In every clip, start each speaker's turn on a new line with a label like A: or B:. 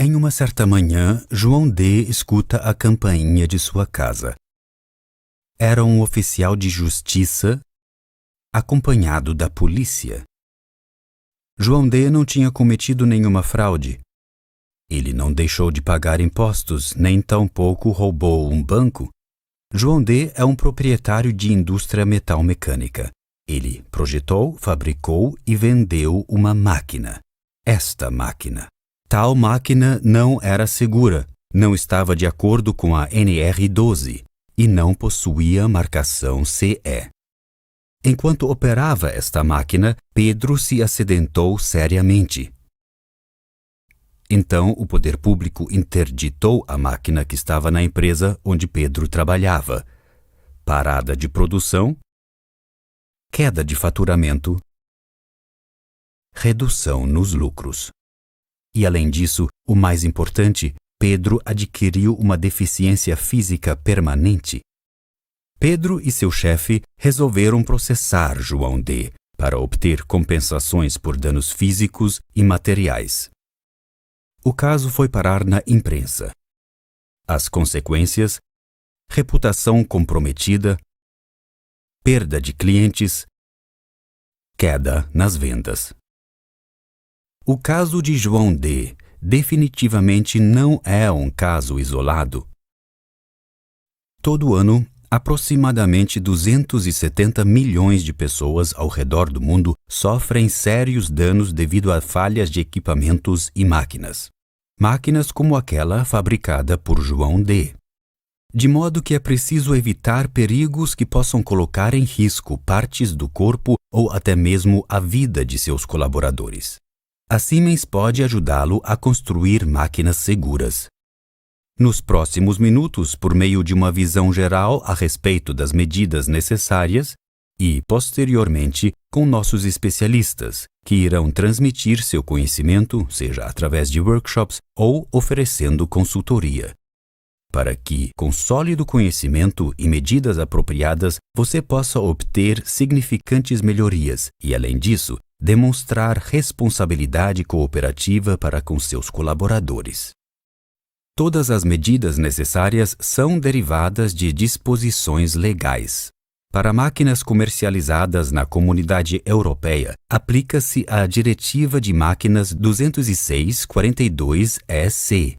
A: Em uma certa manhã, João D. escuta a campainha de sua casa. Era um oficial de justiça, acompanhado da polícia. João D. não tinha cometido nenhuma fraude. Ele não deixou de pagar impostos, nem tampouco roubou um banco. João D. é um proprietário de indústria metal-mecânica. Ele projetou, fabricou e vendeu uma máquina. Esta máquina. Tal máquina não era segura, não estava de acordo com a NR12 e não possuía marcação CE. Enquanto operava esta máquina, Pedro se acidentou seriamente. Então, o poder público interditou a máquina que estava na empresa onde Pedro trabalhava. Parada de produção, queda de faturamento, redução nos lucros. E, além disso, o mais importante, Pedro adquiriu uma deficiência física permanente. Pedro e seu chefe resolveram processar João D. para obter compensações por danos físicos e materiais. O caso foi parar na imprensa. As consequências: reputação comprometida, perda de clientes, queda nas vendas. O caso de João D. definitivamente não é um caso isolado. Todo ano, aproximadamente 270 milhões de pessoas ao redor do mundo sofrem sérios danos devido a falhas de equipamentos e máquinas. Máquinas como aquela fabricada por João D. De modo que é preciso evitar perigos que possam colocar em risco partes do corpo ou até mesmo a vida de seus colaboradores. A Siemens pode ajudá-lo a construir máquinas seguras. Nos próximos minutos, por meio de uma visão geral a respeito das medidas necessárias e, posteriormente, com nossos especialistas, que irão transmitir seu conhecimento, seja através de workshops ou oferecendo consultoria, para que, com sólido conhecimento e medidas apropriadas, você possa obter significantes melhorias e, além disso, demonstrar responsabilidade cooperativa para com seus colaboradores. Todas as medidas necessárias são derivadas de disposições legais. Para máquinas comercializadas na Comunidade Europeia, aplica-se a Diretiva de Máquinas 206/42/EC.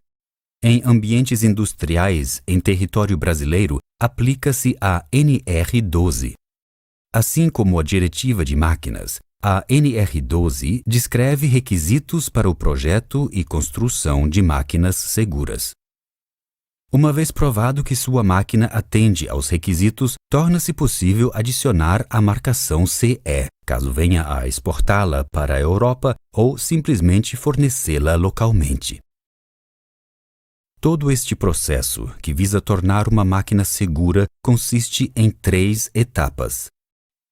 A: Em ambientes industriais em território brasileiro, aplica-se a NR12. Assim como a Diretiva de Máquinas, a NR12 descreve requisitos para o projeto e construção de máquinas seguras. Uma vez provado que sua máquina atende aos requisitos, torna-se possível adicionar a marcação CE, caso venha a exportá-la para a Europa ou simplesmente fornecê-la localmente. Todo este processo, que visa tornar uma máquina segura, consiste em 3 etapas: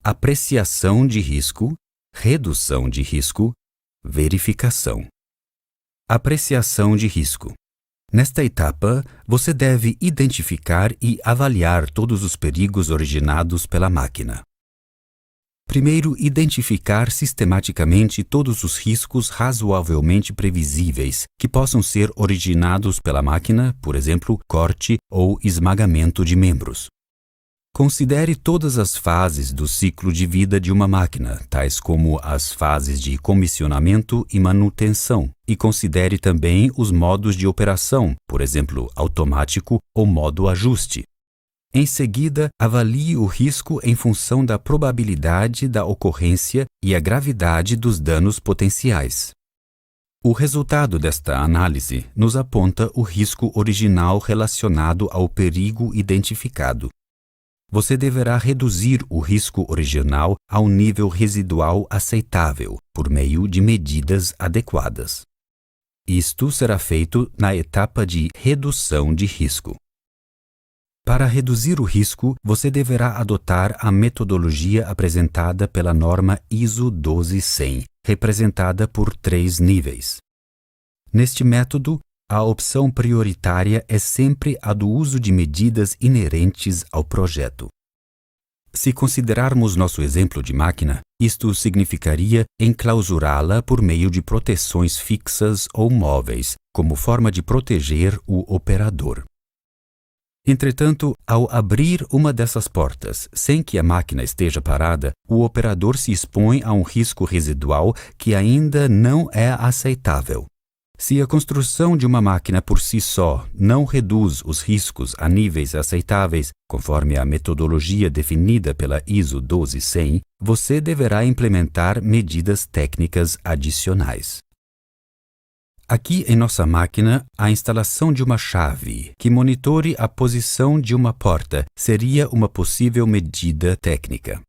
A: apreciação de risco, redução de risco, verificação. Apreciação de risco. Nesta etapa, você deve identificar e avaliar todos os perigos originados pela máquina. Primeiro, identificar sistematicamente todos os riscos razoavelmente previsíveis que possam ser originados pela máquina, por exemplo, corte ou esmagamento de membros. Considere todas as fases do ciclo de vida de uma máquina, tais como as fases de comissionamento e manutenção, e considere também os modos de operação, por exemplo, automático ou modo ajuste. Em seguida, avalie o risco em função da probabilidade da ocorrência e a gravidade dos danos potenciais. O resultado desta análise nos aponta o risco original relacionado ao perigo identificado. Você deverá reduzir o risco original ao nível residual aceitável por meio de medidas adequadas. Isto será feito na etapa de redução de risco. Para reduzir o risco, você deverá adotar a metodologia apresentada pela norma ISO 12100, representada por 3 níveis. Neste método, a opção prioritária é sempre a do uso de medidas inerentes ao projeto. Se considerarmos nosso exemplo de máquina, isto significaria enclausurá-la por meio de proteções fixas ou móveis, como forma de proteger o operador. Entretanto, ao abrir uma dessas portas sem que a máquina esteja parada, o operador se expõe a um risco residual que ainda não é aceitável. Se a construção de uma máquina por si só não reduz os riscos a níveis aceitáveis, conforme a metodologia definida pela ISO 12100, você deverá implementar medidas técnicas adicionais. Aqui em nossa máquina, a instalação de uma chave que monitore a posição de uma porta seria uma possível medida técnica.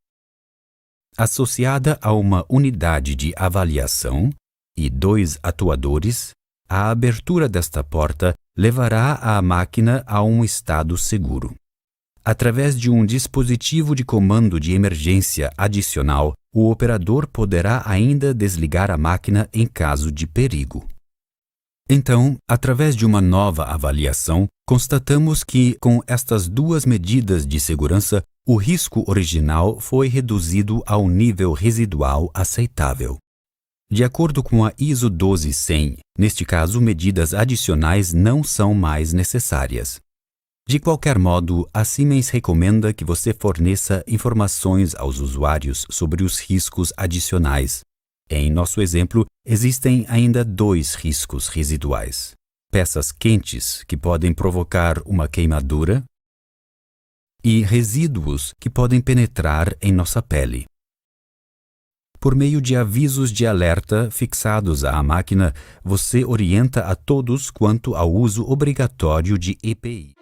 A: Associada a uma unidade de avaliação e 2 atuadores, a abertura desta porta levará a máquina a um estado seguro. Através de um dispositivo de comando de emergência adicional, o operador poderá ainda desligar a máquina em caso de perigo. Então, através de uma nova avaliação, constatamos que, com estas 2 medidas de segurança, o risco original foi reduzido ao nível residual aceitável. De acordo com a ISO 12100, neste caso, medidas adicionais não são mais necessárias. De qualquer modo, a Siemens recomenda que você forneça informações aos usuários sobre os riscos adicionais. Em nosso exemplo, existem ainda 2 riscos residuais: peças quentes que podem provocar uma queimadura e resíduos que podem penetrar em nossa pele. Por meio de avisos de alerta fixados à máquina, você orienta a todos quanto ao uso obrigatório de EPI.